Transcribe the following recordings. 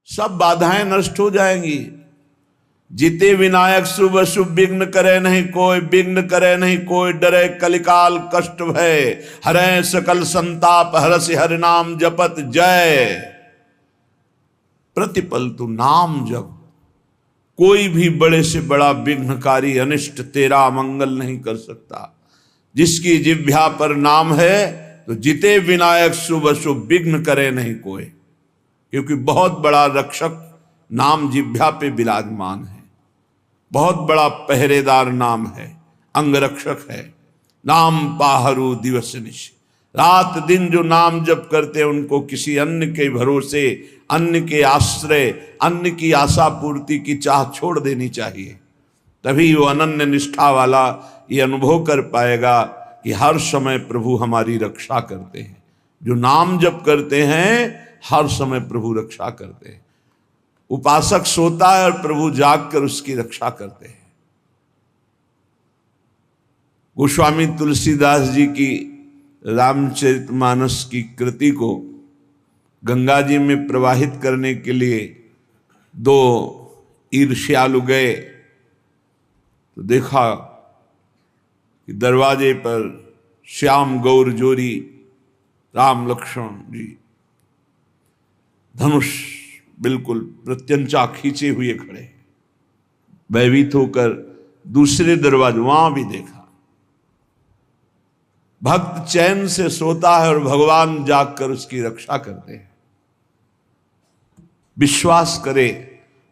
सब बाधाएं नष्ट हो जाएंगी। जीते विनायक शुभ शुभ विघ्न करे नहीं कोई, विघ्न करे नहीं कोई, डरे कलिकाल कष्ट भय, हरे सकल संताप हरस हरि नाम जपत जय। प्रतिपल तू नाम जप, कोई भी बड़े से बड़ा विघ्नकारी अनिष्ट तेरा मंगल नहीं कर सकता। जिसकी जिह्वा पर नाम है तो जिते विनायक शुभ शुभ विघ्न करे नहीं कोई, क्योंकि बहुत बड़ा रक्षक नाम जिह्वा पे विराजमान है, बहुत बड़ा पहरेदार नाम है, अंगरक्षक है। नाम पाहरू दिवस निश, रात दिन जो नाम जप करते हैं उनको किसी अन्य के भरोसे, अन्य के आश्रय, अन्य की आशा पूर्ति की चाह छोड़ देनी चाहिए। तभी वो अनन्य निष्ठा वाला ये अनुभव कर पाएगा कि हर समय प्रभु हमारी रक्षा करते हैं। जो नाम जप करते हैं हर समय प्रभु रक्षा करते हैं। उपासक सोता है और प्रभु जागकर उसकी रक्षा करते हैं। गोस्वामी तुलसीदास जी की रामचरितमानस की कृति को गंगा जी में प्रवाहित करने के लिए दो ईर्ष्यालु गए तो देखा कि दरवाजे पर श्याम गौर जोरी राम लक्ष्मण जी धनुष बिल्कुल प्रत्यंचा खींचे हुए खड़े, भयभीत होकर दूसरे दरवाजे वहां भी देखा। भक्त चैन से सोता है और भगवान जागकर उसकी रक्षा करते हैं। विश्वास करे,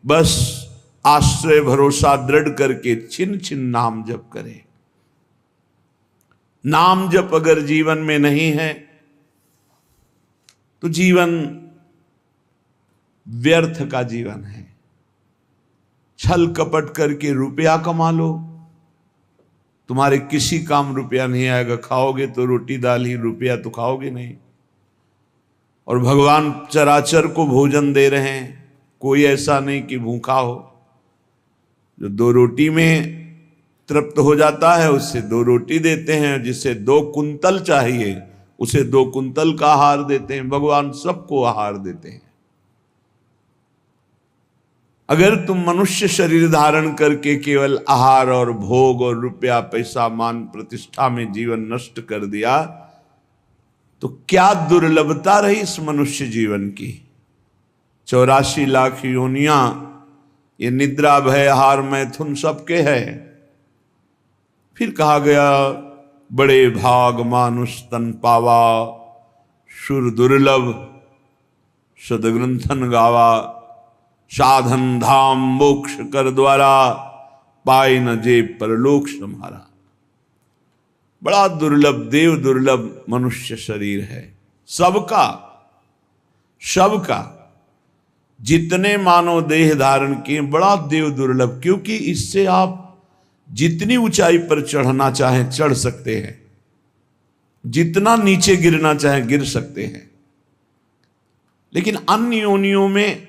बस आश्रय भरोसा दृढ़ करके छिन छिन नाम जप करे। नाम जप अगर जीवन में नहीं है तो जीवन व्यर्थ का जीवन है। छल कपट करके रुपया कमा लो, तुम्हारे किसी काम रुपया नहीं आएगा। खाओगे तो रोटी दाल ही, रुपया तो खाओगे नहीं। और भगवान चराचर को भोजन दे रहे हैं, कोई ऐसा नहीं कि भूखा हो। जो दो रोटी में तृप्त हो जाता है उससे दो रोटी देते हैं, जिसे 2 कुंतल चाहिए उसे 2 कुंतल का आहार देते हैं। भगवान सबको आहार देते हैं। अगर तुम मनुष्य शरीर धारण करके केवल आहार और भोग और रुपया पैसा मान प्रतिष्ठा में जीवन नष्ट कर दिया तो क्या दुर्लभता रही इस मनुष्य जीवन की। 84 लाख योनियां, ये निद्रा भय आहार मैथुन सबके है। फिर कहा गया बड़े भाग मानुष तन पावा, सुर दुर्लभ सदग्रंथन गावा, साधन धाम मोक्ष कर द्वारा, पाए न जे परलोक सम्हारा। बड़ा दुर्लभ, देव दुर्लभ मनुष्य शरीर है। सबका जितने मानव देह धारण किए बड़ा देव दुर्लभ, क्योंकि इससे आप जितनी ऊंचाई पर चढ़ना चाहें चढ़ सकते हैं, जितना नीचे गिरना चाहें गिर सकते हैं। लेकिन अन्य योनियों में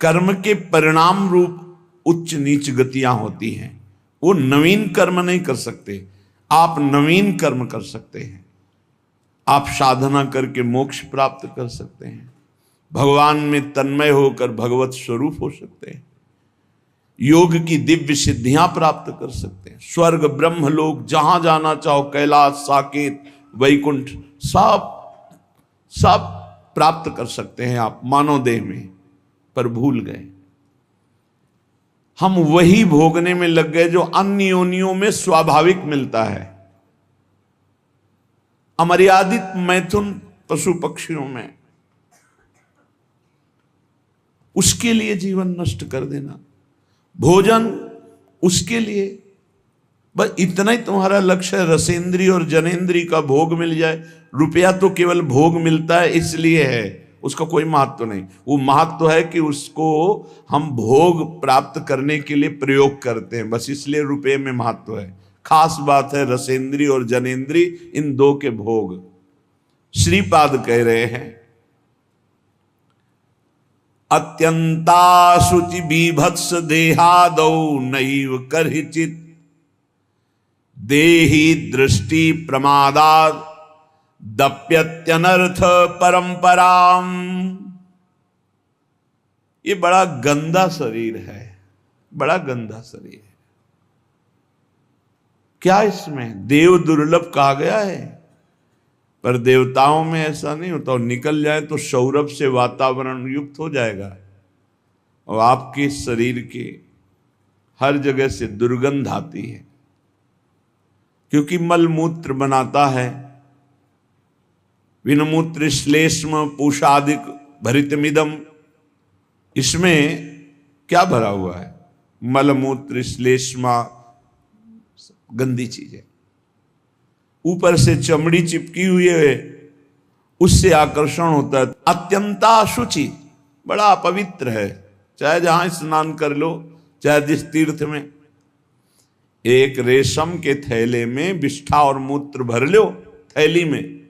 कर्म के परिणाम रूप उच्च नीच गतियां होती हैं। वो नवीन कर्म नहीं कर सकते, आप नवीन कर्म कर सकते हैं। आप साधना करके मोक्ष प्राप्त कर सकते हैं, भगवान में तन्मय होकर भगवत स्वरूप हो सकते हैं, योग की दिव्य सिद्धियां प्राप्त कर सकते हैं। स्वर्ग ब्रह्म लोक जहां जाना चाहो, कैलाश साकेत वैकुंठ सब प्राप्त कर सकते हैं आप मानव देह में। पर भूल गए, हम वही भोगने में लग गए जो अन्य योनियों में स्वाभाविक मिलता है। अमर्यादित मैथुन पशु पक्षियों में, उसके लिए जीवन नष्ट कर देना। भोजन उसके लिए, बस इतना ही तुम्हारा लक्ष्य है, रसेंद्री और जनेंद्री का भोग मिल जाए। रुपया तो केवल भोग मिलता है इसलिए है, उसका कोई महत्व नहीं। वो महत्व है कि उसको हम भोग प्राप्त करने के लिए प्रयोग करते हैं, बस इसलिए रुपये में महत्व है। खास बात है रसेंद्री और जनेंद्री, इन दो के भोग। श्रीपाद कह रहे हैं, अत्यंता शुचि बीभत्स देहादौ नैव करहिचित, देहि दृष्टि प्रमादात् दप्यत्यनर्थ परंपराम। ये बड़ा गंदा शरीर है, बड़ा गंदा शरीर है। क्या इसमें देव दुर्लभ कहा गया है, पर देवताओं में ऐसा नहीं होता। और निकल जाए तो सौरभ से वातावरण युक्त हो जाएगा और आपके शरीर के हर जगह से दुर्गंध आती है, क्योंकि मलमूत्र बनाता है। विनमूत्र श्लेष्म पूषादिक भरितमिदम, इसमें क्या भरा हुआ है? मलमूत्र श्लेष्मा, गंदी चीजें। ऊपर से चमड़ी चिपकी हुई है, उससे आकर्षण होता है। अत्यंता अशुचि, बड़ा अपवित्र है। चाहे जहां स्नान कर लो, चाहे जिस तीर्थ में, एक रेशम के थैले में विष्ठा और मूत्र भर लो थैली में,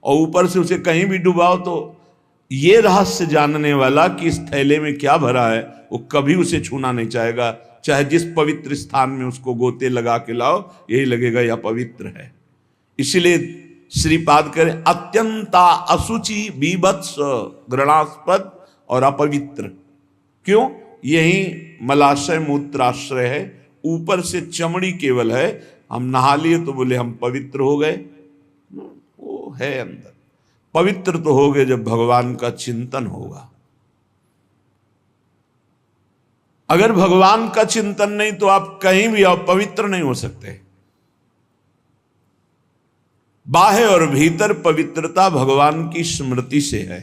और ऊपर से उसे कहीं भी डुबाओ, तो ये रहस्य जानने वाला कि इस थैले में क्या भरा है, वो कभी उसे छूना नहीं चाहेगा। चाहे जिस पवित्र स्थान में उसको गोते लगा के लाओ, यही लगेगा यह पवित्र है। इसलिए श्रीपाद करें अत्यंता अशुचि बीभत्स घृणास्पद और अपवित्र। क्यों? यही मलाशय मूत्राश्रय है, ऊपर से चमड़ी केवल है। हम नहा लिए तो बोले हम पवित्र हो गए, वो है अंदर। पवित्र तो हो गए जब भगवान का चिंतन होगा। अगर भगवान का चिंतन नहीं तो आप कहीं भी पवित्र नहीं हो सकते। बाह्य और भीतर पवित्रता भगवान की स्मृति से है।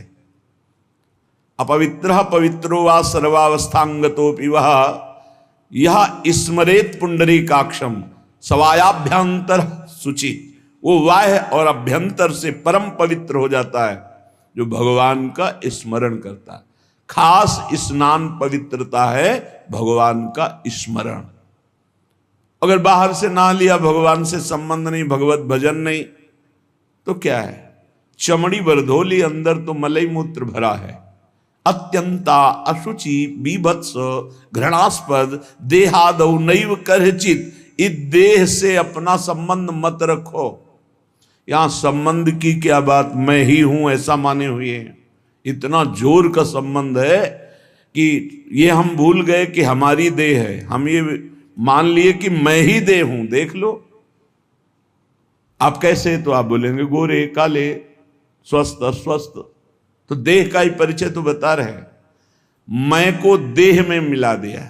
अपवित्र पवित्रो वा सर्वावस्थांगतोपि वह यह स्मरेत पुंडरीकाक्षम सवायाभ्यंतर शुचि। वो बाह्य और अभ्यंतर से परम पवित्र हो जाता है जो भगवान का स्मरण करता है। खास स्नान पवित्रता है भगवान का स्मरण। अगर बाहर से ना लिया, भगवान से संबंध नहीं, भगवत भजन नहीं, तो क्या है? चमड़ी बरधोली, अंदर तो मलई मूत्र भरा है। अत्यंता अशुचि बीभत्स घृणास्पद देहादौ नैव करचित। इस देह से अपना संबंध मत रखो। यहां संबंध की क्या बात, मैं ही हूं ऐसा माने हुए हैं। इतना जोर का संबंध है कि ये हम भूल गए कि हमारी देह है। हम ये मान लिए कि मैं ही देह हूं। देख लो आप कैसे, तो आप बोलेंगे गोरे काले स्वस्थ अस्वस्थ, तो देह का ही परिचय तो बता रहे हैं। मैं को देह में मिला दिया।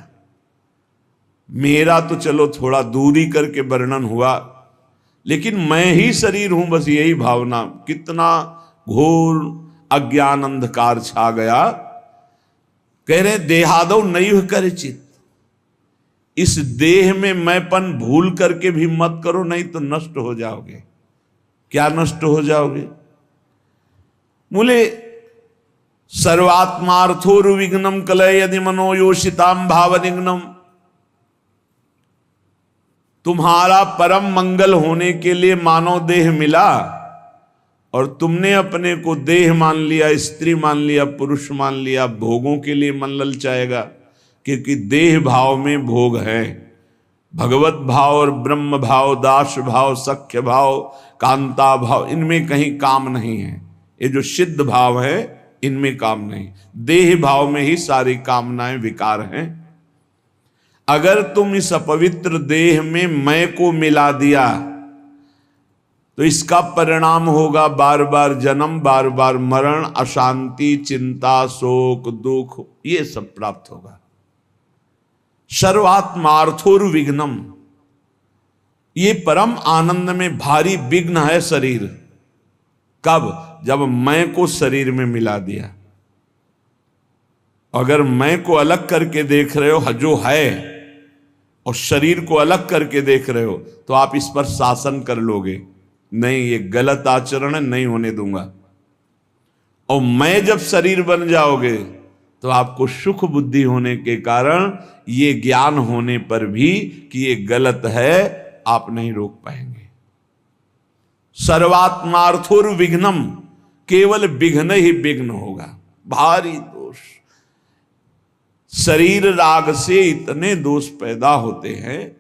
मेरा तो चलो थोड़ा दूरी करके वर्णन हुआ, लेकिन मैं ही शरीर हूं, बस यही भावना। कितना घोर अज्ञान अंधकार छा गया। कह रहे देहादौ नैव करचित। इस देह में मैंपन भूल करके भी मत करो, नहीं तो नष्ट हो जाओगे। क्या नष्ट हो जाओगे? बोले सर्वात्मार्थोर्विघ्नम कलय यदि मनोयोषिताम भावनिघ्नम। तुम्हारा परम मंगल होने के लिए मानव देह मिला और तुमने अपने को देह मान लिया, स्त्री मान लिया, पुरुष मान लिया। भोगों के लिए मन ललचाएगा, क्योंकि देह भाव में भोग है। भगवत भाव और ब्रह्म भाव, दास भाव, सख्य भाव, कांता भाव, इनमें कहीं काम नहीं है। ये जो सिद्ध भाव है इनमें काम नहीं। देह भाव में ही सारी कामनाएं विकार हैं। अगर तुम इस अपवित्र देह में मैं को मिला दिया तो इसका परिणाम होगा बार बार जन्म, बार बार मरण, अशांति, चिंता, शोक, दुख, ये सब प्राप्त होगा। सर्वात्मार्थोर्विघ्नम, ये परम आनंद में भारी विघ्न है शरीर। कब? जब मैं को शरीर में मिला दिया। अगर मैं को अलग करके देख रहे हो जो है, और शरीर को अलग करके देख रहे हो, तो आप इस पर शासन कर लोगे। नहीं, ये गलत आचरण है, नहीं होने दूंगा। और मैं जब शरीर बन जाओगे तो आपको सुख बुद्धि होने के कारण ये ज्ञान होने पर भी कि ये गलत है, आप नहीं रोक पाएंगे। सर्वात्मार्थोर्विघ्नम, केवल विघ्न ही विघ्न होगा, भारी दोष। शरीर राग से इतने दोष पैदा होते हैं,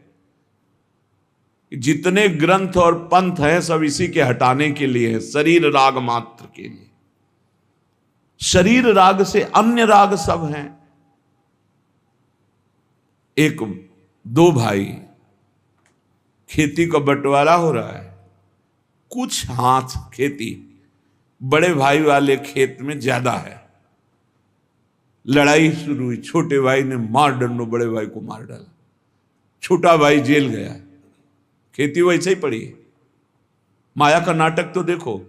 जितने ग्रंथ और पंथ हैं सब इसी के हटाने के लिए है, शरीर राग मात्र के लिए। शरीर राग से अन्य राग सब हैं, एक दो भाई, खेती का बंटवारा हो रहा है, कुछ हाथ खेती बड़े भाई वाले खेत में ज्यादा है। लड़ाई शुरू हुई, छोटे भाई ने मार डंडो बड़े भाई को मार डाला, छोटा भाई जेल गया। खेती वैसे ही पड़ी है। माया का नाटक तो देखो,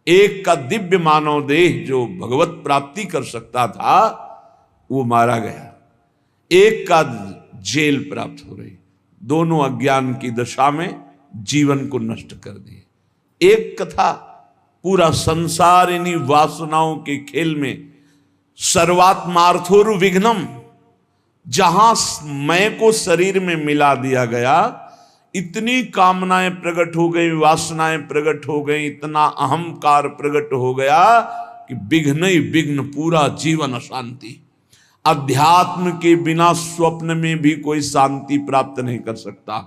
एक का दिव्य मानव देह जो भगवत प्राप्ति कर सकता था वो मारा गया, एक का जेल प्राप्त हो रही, दोनों अज्ञान की दशा में जीवन को नष्ट कर दिए। एक कथा, पूरा संसार इन्हीं वासनाओं के खेल में, सर्वात्मार्थोरु विघ्नम, जहां मैं को शरीर में मिला दिया गया, इतनी कामनाएं प्रकट हो गई, वासनाएं प्रकट हो गई, इतना अहंकार प्रकट हो गया कि विघ्न ही विघ्न, पूरा जीवन अशांति। अध्यात्म के बिना स्वप्न में भी कोई शांति प्राप्त नहीं कर सकता।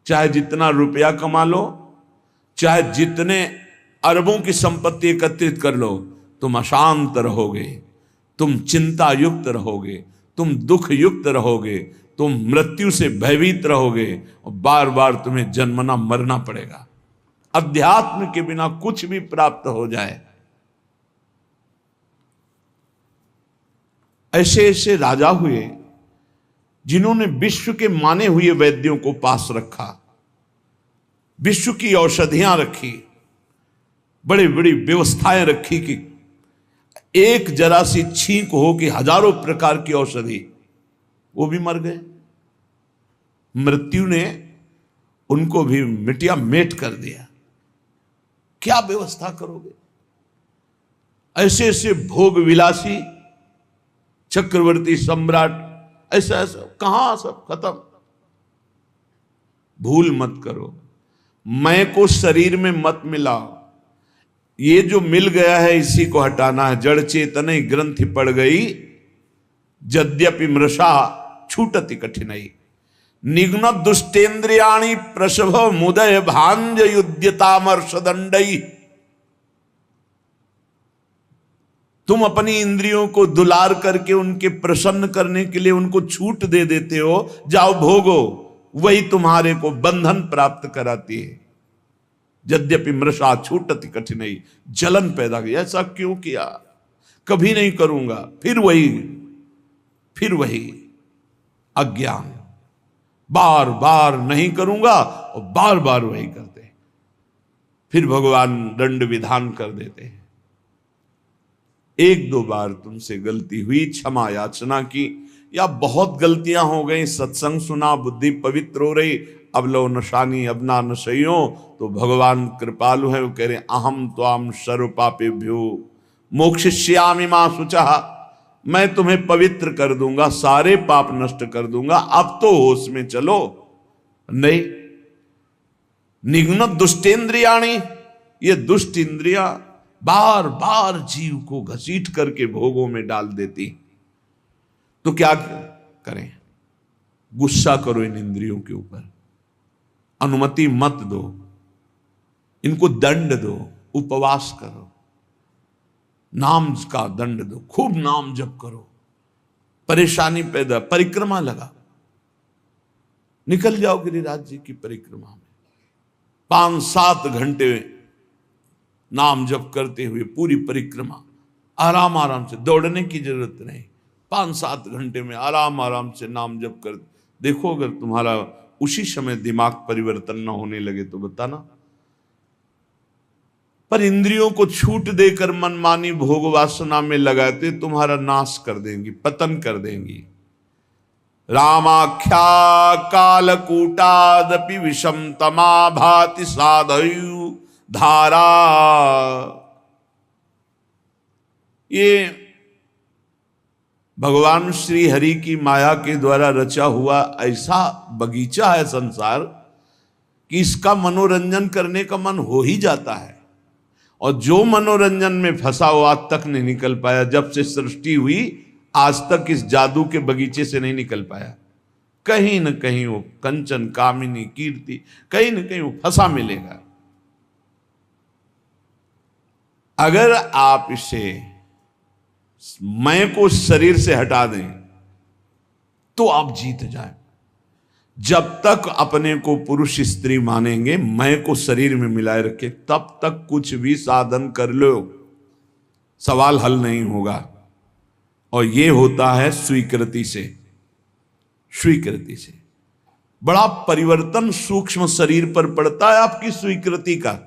चाहे जितना रुपया कमा लो, चाहे जितने अरबों की संपत्ति एकत्रित कर लो, तुम अशांत रहोगे, तुम चिंता युक्त रहोगे, तुम दुख युक्त रहोगे, तुम मृत्यु से भयभीत रहोगे और बार बार तुम्हें जन्मना मरना पड़ेगा। अध्यात्म के बिना कुछ भी प्राप्त हो जाए। ऐसे ऐसे राजा हुए जिन्होंने विश्व के माने हुए वैद्यों को पास रखा, विश्व की औषधियां रखी, बड़ी बड़ी व्यवस्थाएं रखी कि एक जरा सी छींक हो कि हजारों प्रकार की औषधि, वो भी मर गए। मृत्यु ने उनको भी मिटिया मेट कर दिया। क्या व्यवस्था करोगे? ऐसे ऐसे भोग विलासी चक्रवर्ती सम्राट, ऐसा ऐसा कहां सब खत्म। भूल मत करो, मैं को शरीर में मत मिलाओ। ये जो मिल गया है इसी को हटाना है। जड़ चेतन ग्रंथि पड़ गई, यद्यपि मृषा छूटति कठिनाई। निघ्न दुष्टेन्द्रियाणि प्रसभ मुदय भांज युद्यतामर्षदंडई। तुम अपनी इंद्रियों को दुलार करके उनके प्रसन्न करने के लिए उनको छूट दे देते हो, जाओ भोगो, वही तुम्हारे को बंधन प्राप्त कराती है। यद्यपि मृषा छूटति कठिनाई, जलन पैदा की, ऐसा क्यों किया, कभी नहीं करूंगा, फिर वही अज्ञान, बार बार नहीं करूंगा और बार बार वही करते, फिर भगवान दंड विधान कर देते हैं। एक दो बार तुमसे गलती हुई, क्षमा याचना की, या बहुत गलतियां हो गई, सत्संग सुना, बुद्धि पवित्र हो रही, अब लो नशानी अब ना नशइयो, तो भगवान कृपालु है, वो कह रहे अहम त्वाम सर्व पापेभ्यो मोक्षयिष्यामि मा शुचः। मैं तुम्हें पवित्र कर दूंगा, सारे पाप नष्ट कर दूंगा, अब तो होश में चलो। नहीं, निघ्न दुष्टेन्द्रियाणि, ये दुष्ट इंद्रियां बार बार जीव को घसीट करके भोगों में डाल देती। तो क्या करें? गुस्सा करो इन इंद्रियों के ऊपर, अनुमति मत दो, इनको दंड दो, उपवास करो, नाम का दंड दो, खूब नाम जप करो, परेशानी पैदा, परिक्रमा लगा, निकल जाओ गिरिराज जी की परिक्रमा में, 5-7 घंटे नाम जप करते हुए पूरी परिक्रमा, आराम आराम से, दौड़ने की जरूरत नहीं, 5-7 घंटे में आराम आराम से नाम जप कर देखो। अगर तुम्हारा उसी समय दिमाग परिवर्तन न होने लगे तो बताना। पर इंद्रियों को छूट देकर मनमानी भोग वासना में लगाते तुम्हारा नाश कर देंगी, पतन कर देंगी। रामाख्या कालकूटादपि विषम तमा भाति साधयु धारा। ये भगवान श्री हरि की माया के द्वारा रचा हुआ ऐसा बगीचा है संसार कि इसका मनोरंजन करने का मन हो ही जाता है। और जो मनोरंजन में फंसा हुआ आज तक नहीं निकल पाया, जब से सृष्टि हुई आज तक इस जादू के बगीचे से नहीं निकल पाया। कहीं न कहीं वो कंचन कामिनी कीर्ति, कहीं न कहीं वो फंसा मिलेगा। अगर आप इसे मैं को शरीर से हटा दें तो आप जीत जाए। जब तक अपने को पुरुष स्त्री मानेंगे, मैं को शरीर में मिलाए रखे, तब तक कुछ भी साधन कर लो, सवाल हल नहीं होगा। और यह होता है स्वीकृति से। स्वीकृति से बड़ा परिवर्तन सूक्ष्म शरीर पर पड़ता है आपकी स्वीकृति का।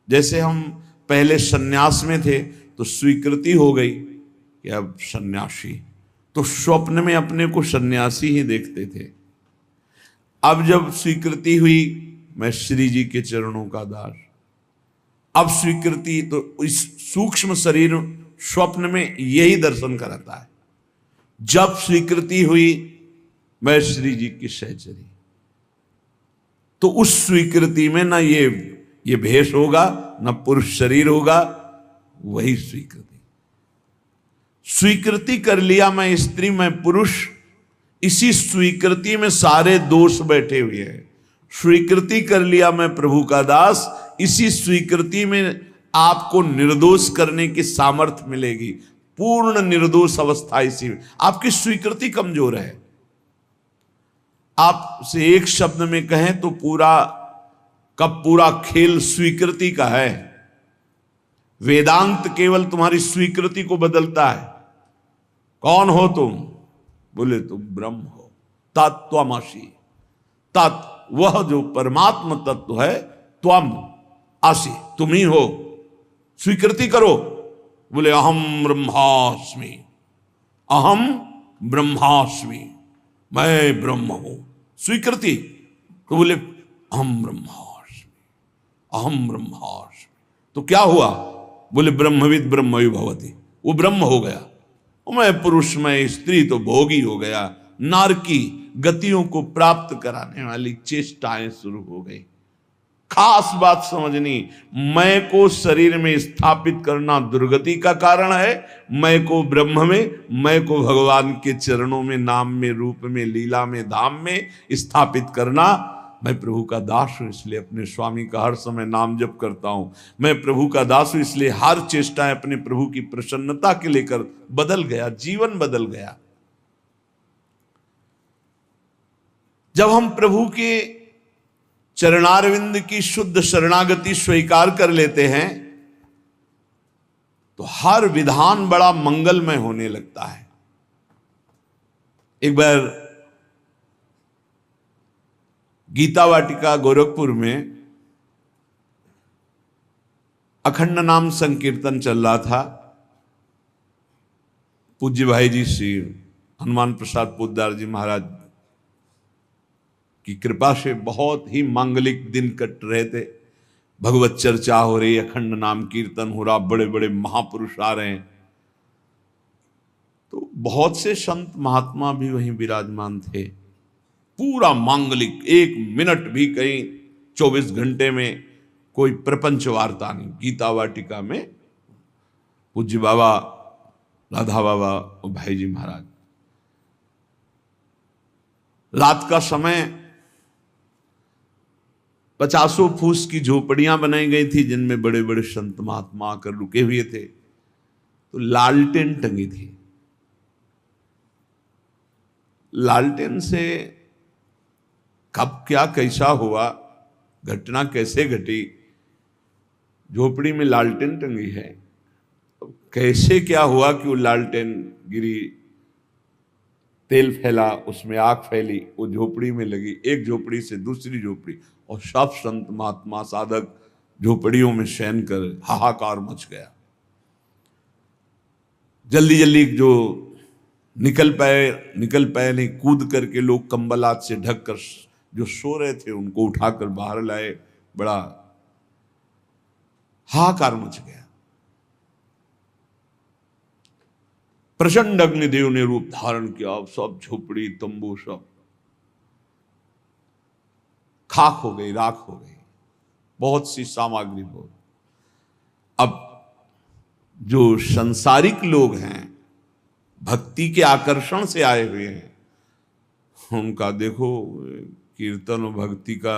जैसे हम पहले सन्यास में थे तो स्वीकृति हो गई कि अब सन्यासी, तो स्वप्न में अपने को सन्यासी ही देखते थे। अब जब स्वीकृति हुई, मैं श्री जी के चरणों का दास, अब स्वीकृति, तो इस सूक्ष्म शरीर स्वप्न में यही दर्शन कराता है। जब स्वीकृति हुई, मैं श्री जी की सहचरी, तो उस स्वीकृति में ना ये भेष होगा, ना पुरुष शरीर होगा, वही स्वीकृति। स्वीकृति कर लिया मैं स्त्री मैं पुरुष, इसी स्वीकृति में सारे दोष बैठे हुए हैं। स्वीकृति कर लिया मैं प्रभु का दास, इसी स्वीकृति में आपको निर्दोष करने की सामर्थ्य मिलेगी। पूर्ण निर्दोष अवस्था इसी में। आपकी स्वीकृति कमजोर है। आपसे एक शब्द में कहें तो पूरा खेल स्वीकृति का है। वेदांत केवल तुम्हारी स्वीकृति को बदलता है। कौन हो तुम? बोले तुम ब्रह्म हो, तत्त्वमसि। तत् वह जो परमात्मा तत्व है, त्वम असि तुम ही हो। स्वीकृति करो। बोले अहम ब्रह्मास्मि, अहम ब्रह्मास्मि, मैं ब्रह्म हूं। स्वीकृति। तो बोले अहम ब्रह्मास्मि, अहम ब्रह्मास्मि, तो क्या हुआ? बोले ब्रह्मविद ब्रह्मयु भवति, वो ब्रह्म हो गया। मैं पुरुष में स्त्री तो भोगी हो गया। नारकी गतियों को प्राप्त कराने वाली चेष्टाएं शुरू हो गई। खास बात समझनी, मैं को शरीर में स्थापित करना दुर्गति का कारण है। मैं को ब्रह्म में, मैं को भगवान के चरणों में, नाम में, रूप में, लीला में, धाम में स्थापित करना। मैं प्रभु का दास हूं, इसलिए अपने स्वामी का हर समय नाम जप करता हूं। मैं प्रभु का दास हूं, इसलिए हर चेष्टाएं अपने प्रभु की प्रसन्नता के लेकर बदल गया, जीवन बदल गया। जब हम प्रभु के चरणारविंद की शुद्ध शरणागति स्वीकार कर लेते हैं तो हर विधान बड़ा मंगलमय होने लगता है। एक बार गीता वाटिका गोरखपुर में अखंड नाम संकीर्तन चल रहा था। पूज्य भाई जी श्री हनुमान प्रसाद पोद्दार जी महाराज की कृपा से बहुत ही मांगलिक दिन कट रहे थे। भगवत चर्चा हो रही, अखंड नाम कीर्तन हो रहा, बड़े बड़े महापुरुष आ रहे हैं। तो बहुत से संत महात्मा भी वहीं विराजमान थे। पूरा मांगलिक, एक मिनट भी कहीं 24 घंटे में कोई प्रपंच वार्ता नहीं। गीता वाटिका में पूज्य बाबा, राधा बाबा और भाई जी महाराज। रात का समय 50 फूस की झोपड़ियां बनाई गई थी, जिनमें बड़े बड़े संत महात्मा आकर रुके हुए थे। तो लालटेन टंगी थी। लालटेन से कब क्या कैसा हुआ, घटना कैसे घटी, झोपड़ी में लालटेन टंगी है, तो कैसे क्या हुआ कि वो लालटेन गिरी, तेल फैला, उसमें आग फैली, वो झोपड़ी में लगी, एक झोपड़ी से दूसरी झोपड़ी, और सब संत महात्मा साधक झोपड़ियों में शयन कर हाहाकार मच गया। जल्दी जल्दी जो निकल पाए नहीं, कूद करके लोग कंबल हाथ से ढक कर जो सो रहे थे उनको उठाकर बाहर लाए। बड़ा हाहाकार मच गया। प्रचंड अग्निदेव ने रूप धारण किया। सब झोपड़ी तंबू सब खाक हो गई, राख हो गई, बहुत सी सामग्री बहुत। अब जो संसारिक लोग हैं, भक्ति के आकर्षण से आए हुए हैं, उनका देखो कीर्तन और भक्ति का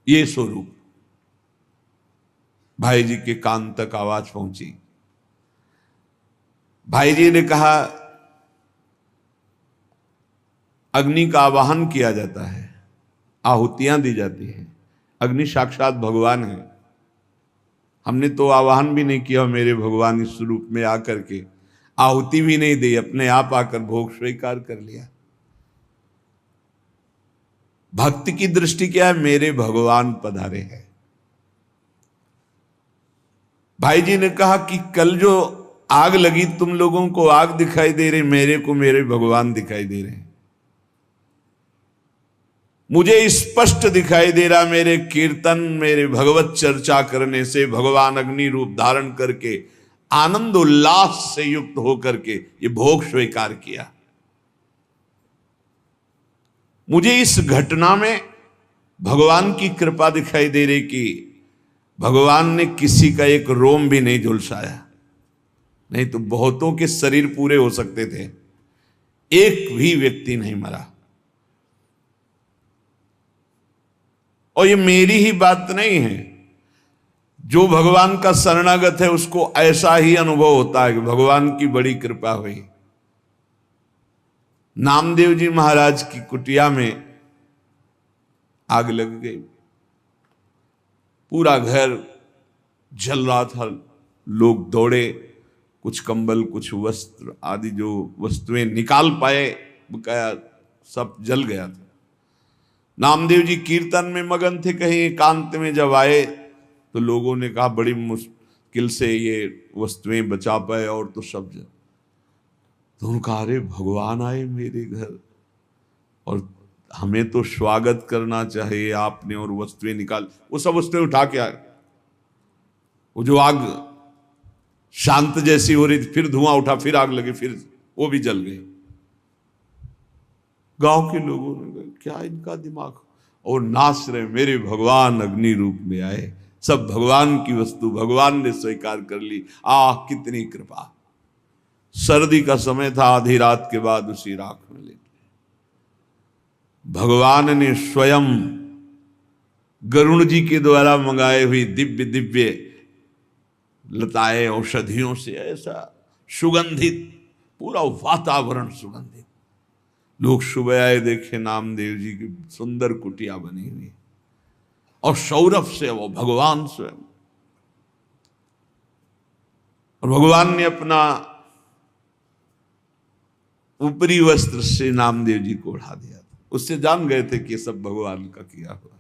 ये स्वरूप। भाई जी के कान तक आवाज पहुंची। भाई जी ने कहा अग्नि का आवाहन किया जाता है, आहुतियां दी जाती हैं। अग्नि साक्षात भगवान है। हमने तो आवाहन भी नहीं किया, मेरे भगवान इस रूप में आकर के आहुति भी नहीं दी, अपने आप आकर भोग स्वीकार कर लिया। भक्ति की दृष्टि क्या है? मेरे भगवान पधारे हैं। भाई जी ने कहा कि कल जो आग लगी, तुम लोगों को आग दिखाई दे रही, मेरे को मेरे भगवान दिखाई दे रहे हैं। मुझे स्पष्ट दिखाई दे रहा, मेरे कीर्तन, मेरे भगवत चर्चा करने से भगवान अग्नि रूप धारण करके आनंद उल्लास से युक्त होकर के ये भोग स्वीकार किया। मुझे इस घटना में भगवान की कृपा दिखाई दे रही कि भगवान ने किसी का एक रोम भी नहीं झुलसाया, नहीं तो बहुतों के शरीर पूरे हो सकते थे, एक भी व्यक्ति नहीं मरा। और ये मेरी ही बात नहीं है, जो भगवान का शरणागत है उसको ऐसा ही अनुभव होता है कि भगवान की बड़ी कृपा हुई। नामदेव जी महाराज की कुटिया में आग लग गई, पूरा घर जल रहा था। लोग दौड़े, कुछ कंबल, कुछ वस्त्र आदि जो वस्तुएं निकाल पाए, बकाया सब जल गया था। नामदेव जी कीर्तन में मगन थे। कहीं एकांत में जब आए तो लोगों ने कहा बड़ी मुश्किल से ये वस्तुएं बचा पाए, और तो सब जल। तो उन्होंने कहा अरे भगवान आए मेरे घर और हमें तो स्वागत करना चाहिए आपने, और वस्तुएं निकाल, वो सब वस्तुएं उठा के आए। वो जो आग शांत जैसी हो रही थी, फिर धुआं उठा, फिर आग लगी, फिर वो भी जल गई। गांव के लोगों ने कहा क्या इनका दिमाग, और नाच रहे, मेरे भगवान अग्नि रूप में आए, सब भगवान की वस्तु भगवान ने स्वीकार कर ली। आह कितनी कृपा। सर्दी का समय था, आधी रात के बाद उसी राख में लेटे भगवान ने स्वयं गरुण जी के द्वारा मंगाए हुई दिव्य दिव्य लताएं औषधियों से ऐसा सुगंधित पूरा वातावरण सुगंधित। लोग सुबह आए, देखे नामदेव जी की सुंदर कुटिया बनी हुई और सौरभ से वो भगवान स्वयं। और भगवान ने अपना ऊपरी वस्त्र से नामदेव जी को ओढ़ा दिया था। उससे जान गए थे कि ये सब भगवान का किया हुआ है।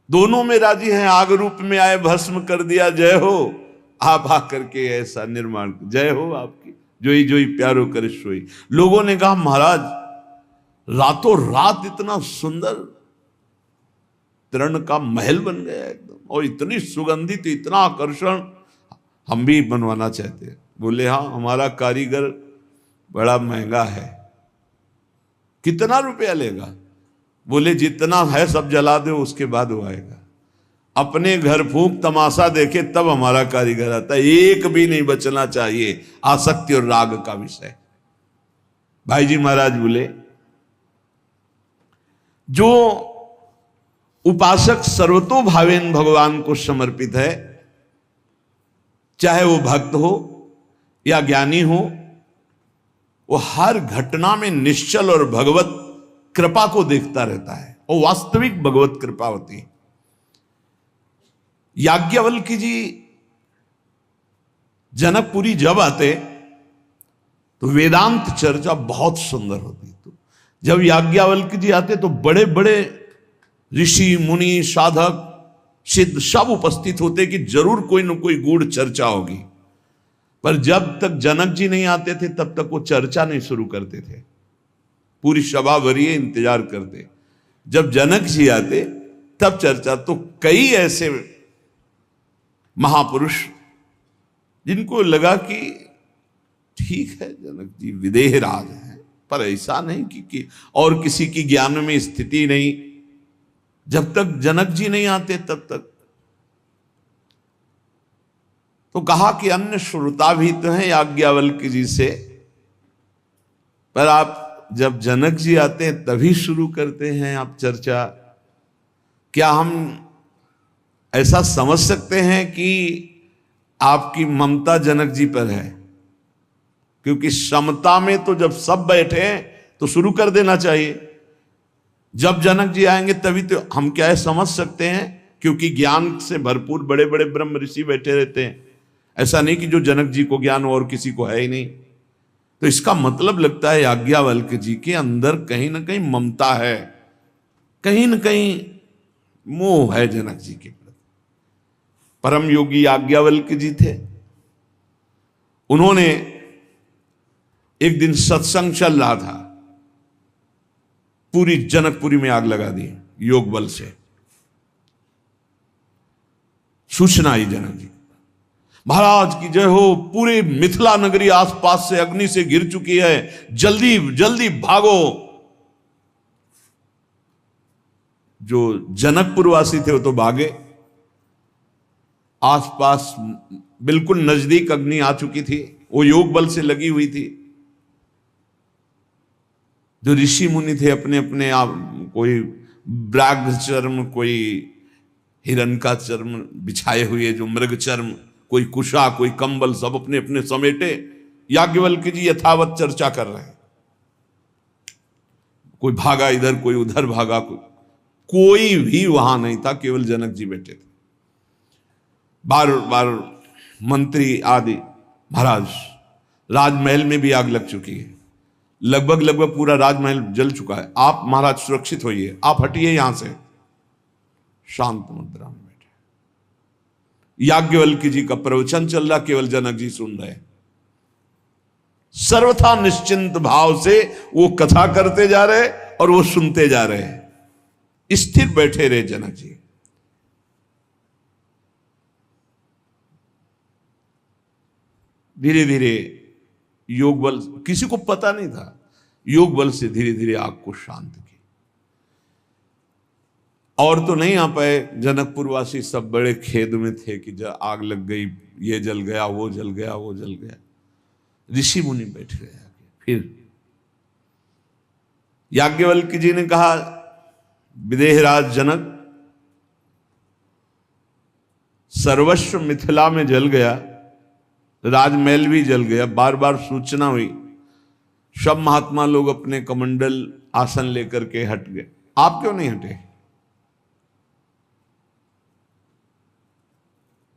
दोनों में राजी हैं, आग रूप में आए, भस्म कर दिया, जय हो। आप आकर के ऐसा निर्माण, जय हो आपकी, जोई जोई प्यारो करे सोई। लोगों ने कहा महाराज रातों रात इतना सुंदर तरण का महल बन गया एकदम, और इतनी सुगंधित, इतना आकर्षण, हम भी बनवाना चाहते हैं। बोले हाँ, हमारा कारीगर बड़ा महंगा है। कितना रुपया लेगा? बोले जितना है सब जला दो, उसके बाद वो आएगा। अपने घर फूंक तमाशा देखे तब हमारा कारीगर आता है, एक भी नहीं बचना चाहिए। आसक्ति और राग का विषय। भाई जी महाराज बोले जो उपासक सर्वतोभावेन भगवान को समर्पित है, चाहे वो भक्त हो या ज्ञानी हो, वो हर घटना में निश्चल और भगवत कृपा को देखता रहता है, वो वास्तविक भगवत कृपा होती है। याज्ञवल्क्य जी जनकपुरी जब आते तो वेदांत चर्चा बहुत सुंदर होती। तो जब याज्ञवल्क्य जी आते तो बड़े बड़े ऋषि मुनि साधक सिद्ध सब उपस्थित होते कि जरूर कोई न कोई गूढ़ चर्चा होगी। पर जब तक जनक जी नहीं आते थे तब तक वो चर्चा नहीं शुरू करते थे, पूरी सभा भरिए इंतजार करते। जब जनक जी आते तब चर्चा। तो कई ऐसे महापुरुष जिनको लगा कि ठीक है जनक जी विदेह राज हैं, पर ऐसा नहीं कि और किसी की ज्ञान में स्थिति नहीं। जब तक जनक जी नहीं आते तब तक तो कहा कि अन्य श्रोता भी तो हैं याज्ञवल्क्य जी से, पर आप जब जनक जी आते हैं तभी शुरू करते हैं आप चर्चा। क्या हम ऐसा समझ सकते हैं कि आपकी ममता जनक जी पर है? क्योंकि समता में तो जब सब बैठे हैं तो शुरू कर देना चाहिए। जब जनक जी आएंगे तभी तो हम क्या है समझ सकते हैं, क्योंकि ज्ञान से भरपूर बड़े बड़े ब्रह्म ऋषि बैठे रहते हैं। ऐसा नहीं कि जो जनक जी को ज्ञान और किसी को है ही नहीं। तो इसका मतलब लगता है याज्ञवल्क जी के अंदर कहीं ना कहीं ममता है, कहीं ना कहीं मोह है जनक जी के प्रति। परम योगी याज्ञवल्क जी थे। उन्होंने एक दिन सत्संग चल रहा था, पूरी जनकपुरी में आग लगा दी योग बल से। सूचना आई जनक जी, महाराज की जय हो, पूरे मिथिला नगरी आसपास से अग्नि से घिर चुकी है, जल्दी जल्दी भागो। जो जनकपुर वासी थे वो तो भागे, आसपास बिल्कुल नजदीक अग्नि आ चुकी थी, वो योग बल से लगी हुई थी। जो ऋषि मुनि थे अपने अपने आप, कोई ब्राग चर्म, कोई हिरण का चर्म बिछाए हुए, जो मृग चर्म, कोई कुशा, कोई कंबल, सब अपने अपने समेटे याज्ञवल्क्य जी यथावत चर्चा कर रहे हैं। कोई भागा इधर, कोई उधर भागा, कोई भी वहां नहीं था, केवल जनक जी बैठे थे। बार बार मंत्री आदि, महाराज राजमहल में भी आग लग चुकी है, लगभग लगभग पूरा राजमहल जल चुका है, आप महाराज सुरक्षित होइए, आप हटिए यहां से। शांत मुद्रा में बैठे याज्ञवल्क्य जी का प्रवचन चल रहा, केवल जनक जी सुन रहे। सर्वथा निश्चिंत भाव से वो कथा करते जा रहे और वो सुनते जा रहे, स्थिर बैठे रहे जनक जी। धीरे धीरे योग बल, किसी को पता नहीं था, योग बल से धीरे धीरे आग को शांत की। और तो नहीं आ पाए, जनकपुर वासी सब बड़े खेद में थे कि जब आग लग गई, ये जल गया, वो जल गया, वो जल गया। ऋषि मुनि बैठ गए आगे। फिर याज्ञवल्क्य जी ने कहा, विदेहराज जनक, सर्वस्व मिथिला में जल गया, राजमहल भी जल गया, बार बार सूचना हुई, सब महात्मा लोग अपने कमंडल आसन लेकर के हट गए, आप क्यों नहीं हटे?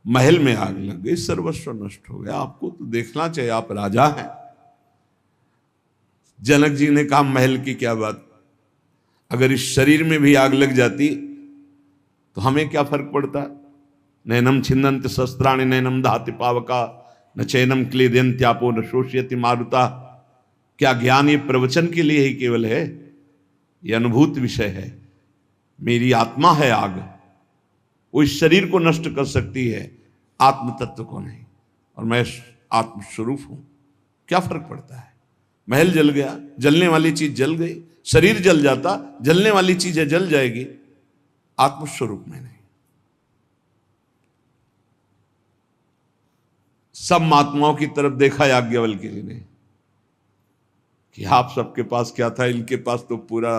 महल में आग लग गई, सर्वस्व नष्ट हो गया, आपको तो देखना चाहिए, आप राजा हैं। जनक जी ने कहा, महल की क्या बात, अगर इस शरीर में भी आग लग जाती तो हमें क्या फर्क पड़ता? नैनम छिन्नन्ति शस्त्राणि नैनम दहति पावका न चैनम क्लेदयन्त्यापो न शोषयति मारुता। क्या ज्ञान ये प्रवचन के लिए ही केवल है? ये अनुभूत विषय है। मेरी आत्मा है आग, वो इस शरीर को नष्ट कर सकती है, आत्म तत्व को नहीं, और मैं आत्मस्वरूप हूं, क्या फर्क पड़ता है? महल जल गया, जलने वाली चीज जल गई, शरीर जल जाता, जलने वाली चीजें जल जाएगी, आत्मस्वरूप में नहीं। सब महात्माओं की तरफ देखा याज्ञवल्क्य जी ने कि आप सबके पास क्या था, इनके पास तो पूरा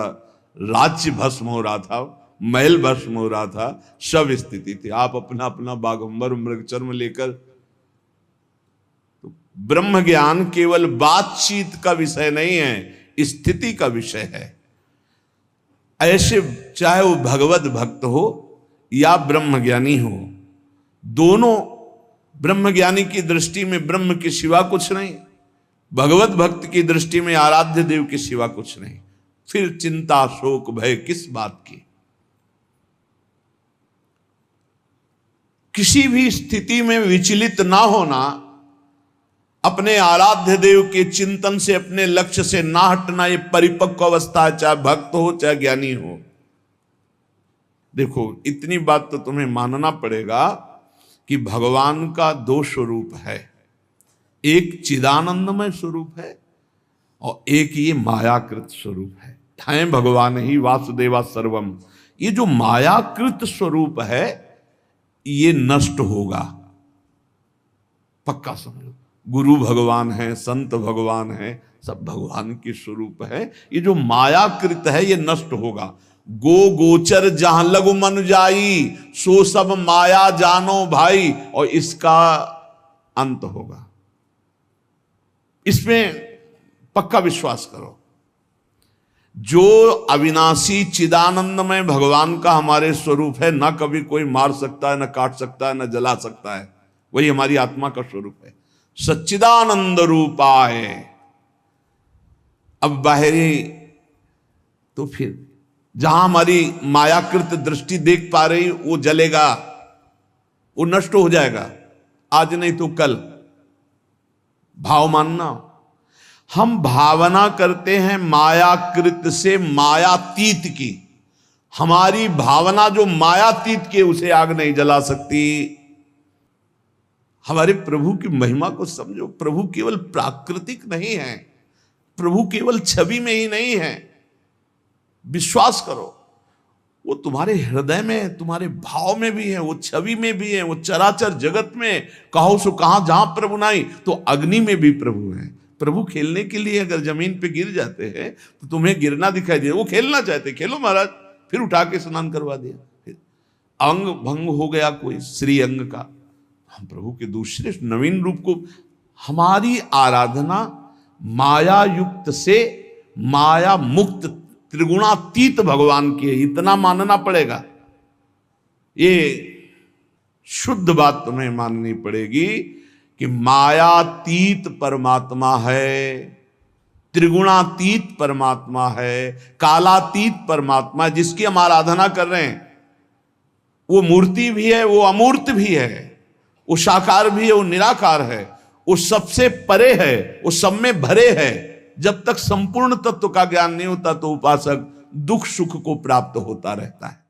राज्य भस्म हो रहा था, महल भस्म हो रहा था, सब स्थिति थी, आप अपना अपना बागंबर मृग चर्म लेकर। तो ब्रह्म ज्ञान केवल बातचीत का विषय नहीं है, स्थिति का विषय है। ऐसे चाहे वो भगवत भक्त हो या ब्रह्म ज्ञानी हो, दोनों ब्रह्म ज्ञानी की दृष्टि में ब्रह्म के सिवा कुछ नहीं, भगवत भक्त की दृष्टि में आराध्य देव के सिवा कुछ नहीं। फिर चिंता शोक भय किस बात की? किसी भी स्थिति में विचलित ना होना, अपने आराध्य देव के चिंतन से, अपने लक्ष्य से ना हटना, ये परिपक्व अवस्था है, चाहे भक्त हो चाहे ज्ञानी हो। देखो, इतनी बात तो तुम्हें मानना पड़ेगा कि भगवान का दो स्वरूप है, एक चिदानंदमय स्वरूप है और एक ये मायाकृत स्वरूप है। हैं भगवान ही वासुदेवा सर्वम। ये जो मायाकृत स्वरूप है ये नष्ट होगा, पक्का समझो। गुरु भगवान है, संत भगवान है, सब भगवान के स्वरूप है। ये जो मायाकृत है ये नष्ट होगा। गो गोचर जहां लगु मन जाई, सो सब माया जानो भाई, और इसका अंत होगा। इसमें पक्का विश्वास करो। जो अविनाशी चिदानंदमय भगवान का हमारे स्वरूप है, ना कभी कोई मार सकता है, ना काट सकता है, ना जला सकता है, वही हमारी आत्मा का स्वरूप है। सच्चिदानंद रूपाय। अब बाहरी तो फिर जहां हमारी मायाकृत दृष्टि देख पा रही वो जलेगा, वो नष्ट हो जाएगा, आज नहीं तो कल। भाव मानना, हम भावना करते हैं मायाकृत से मायातीत की। हमारी भावना जो मायातीत की, उसे आग नहीं जला सकती। हमारे प्रभु की महिमा को समझो। प्रभु केवल प्राकृतिक नहीं है, प्रभु केवल छवि में ही नहीं है। विश्वास करो, वो तुम्हारे हृदय में, तुम्हारे भाव में भी है, वो छवि में भी है, वो चराचर जगत में कहो सो कहां, जहां प्रभु नहीं तो अग्नि में भी प्रभु है। प्रभु खेलने के लिए अगर जमीन पे गिर जाते हैं तो तुम्हें गिरना दिखाई दे, वो खेलना चाहते, खेलो महाराज, फिर उठा के स्नान करवा दिया। फिर अंग भंग हो गया कोई श्री अंग का, हम प्रभु के दूसरे नवीन रूप को, हमारी आराधना माया युक्त से माया मुक्त त्रिगुणातीत भगवान की है, इतना मानना पड़ेगा। ये शुद्ध बात तुम्हें माननी पड़ेगी कि मायातीत परमात्मा है, त्रिगुणातीत परमात्मा है, कालातीत परमात्मा जिसकी हम आराधना कर रहे हैं। वो मूर्ति भी है, वो अमूर्त भी है, वो साकार भी है, वो निराकार है, वो सबसे परे है, वो सब में भरे है। जब तक संपूर्ण तत्व का ज्ञान नहीं होता तो उपासक दुख सुख को प्राप्त होता रहता है।